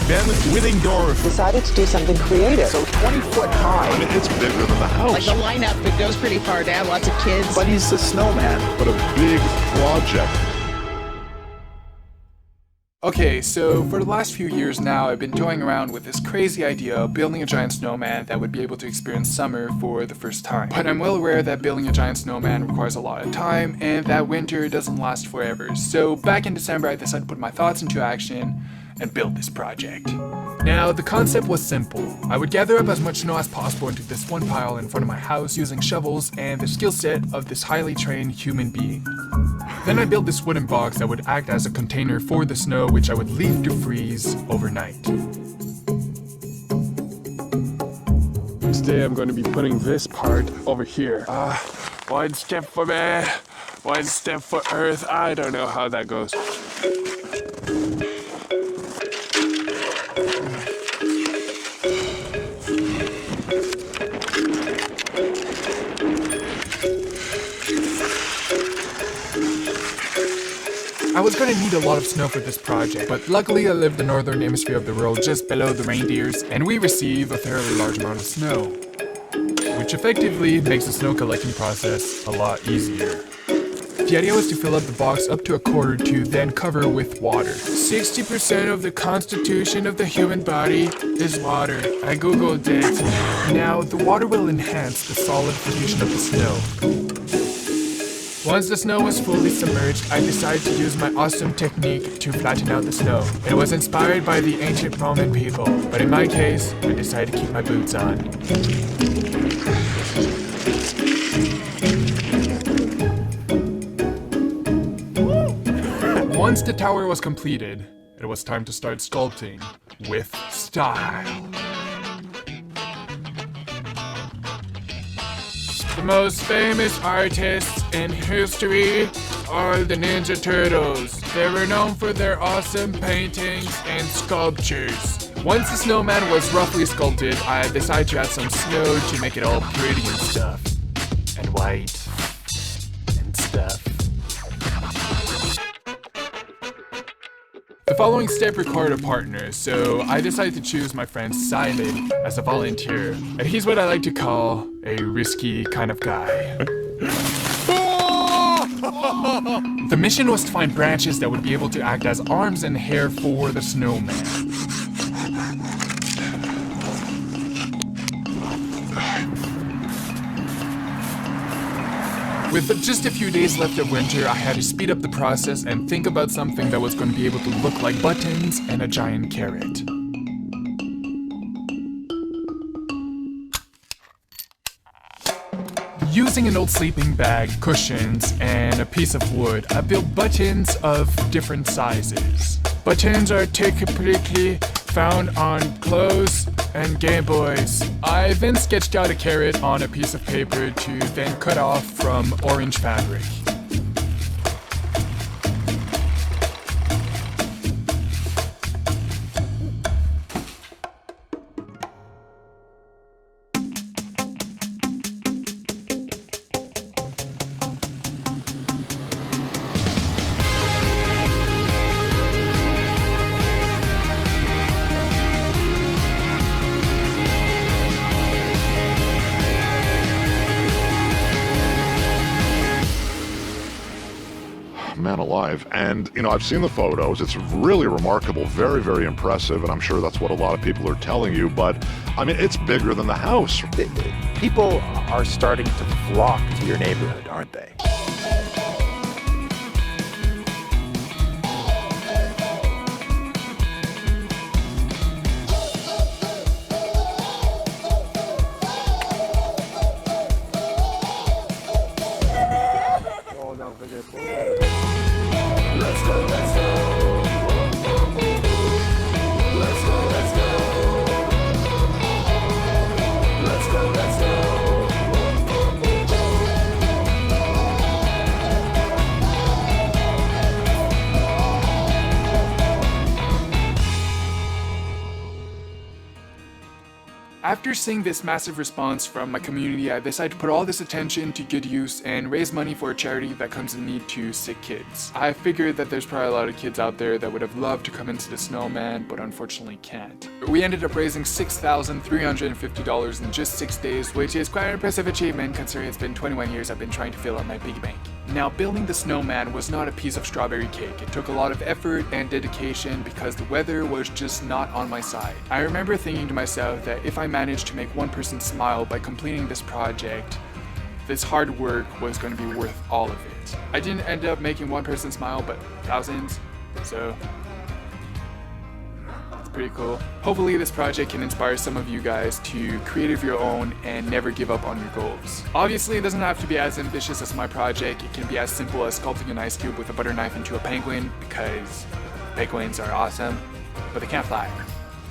Then Widdingdorf. Decided to do something creative. So 20 foot high. I mean, it's bigger than the house. Like the lineup, it goes pretty far down, lots of kids. But he's the snowman. But a big project. Okay, so for the last few years now, I've been toying around with this crazy idea of building a giant snowman that would be able to experience summer for the first time. But I'm well aware that building a giant snowman requires a lot of time, and that winter doesn't last forever. So back in December, I decided to put my thoughts into action and build this project. Now, the concept was simple. I would gather up as much snow as possible into this one pile in front of my house using shovels and the skill set of this highly trained human being. Then I built this wooden box that would act as a container for the snow, which I would leave to freeze overnight. Today I'm going to be putting this part over here. One step for man, one step for Earth. I don't know how that goes. I was going to need a lot of snow for this project, but luckily I live the northern hemisphere of the world just below the reindeers, and we receive a fairly large amount of snow, which effectively makes the snow collecting process a lot easier. The idea was to fill up the box up to a quarter to then cover with water. 60% of the constitution of the human body is water. I googled it. Now, the water will enhance the solidification of the snow. Once the snow was fully submerged, I decided to use my awesome technique to flatten out the snow. It was inspired by the ancient Roman people, but in my case, I decided to keep my boots on. Once the tower was completed, it was time to start sculpting with style. The most famous artists in history are the Ninja Turtles. They were known for their awesome paintings and sculptures. Once the snowman was roughly sculpted, I decided to add some snow to make it all pretty and stuff. And white and stuff. The following step required a partner, so I decided to choose my friend Simon as a volunteer. And he's what I like to call a risky kind of guy. The mission was to find branches that would be able to act as arms and hair for the snowman. With just a few days left of winter, I had to speed up the process and think about something that was going to be able to look like buttons and a giant carrot. Using an old sleeping bag, cushions, and a piece of wood, I built buttons of different sizes. Buttons are typically found on clothes and Game Boys. I then sketched out a carrot on a piece of paper to then cut off from orange fabric. Man alive. And, you know, I've seen the photos. It's really remarkable, very, very impressive, and I'm sure that's what a lot of people are telling you, but, I mean, it's bigger than the house. People are starting to flock to your neighborhood, aren't they? After seeing this massive response from my community, I decided to put all this attention to good use and raise money for a charity that comes in need to sick kids. I figured that there's probably a lot of kids out there that would have loved to come into the Snowman, but unfortunately can't. We ended up raising $6,350 in just 6 days, which is quite an impressive achievement considering it's been 21 years I've been trying to fill up my piggy bank. Now, building the Snowman was not a piece of strawberry cake. It took a lot of effort and dedication because the weather was just not on my side. I remember thinking to myself that if I managed to make one person smile by completing this project, this hard work was going to be worth all of it. I didn't end up making one person smile, but thousands, so it's pretty cool. Hopefully this project can inspire some of you guys to create of your own and never give up on your goals. Obviously, it doesn't have to be as ambitious as my project. It can be as simple as sculpting an ice cube with a butter knife into a penguin, because penguins are awesome, but they can't fly.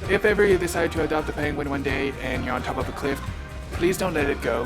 If ever you decide to adopt a penguin one day and you're on top of a cliff, please don't let it go.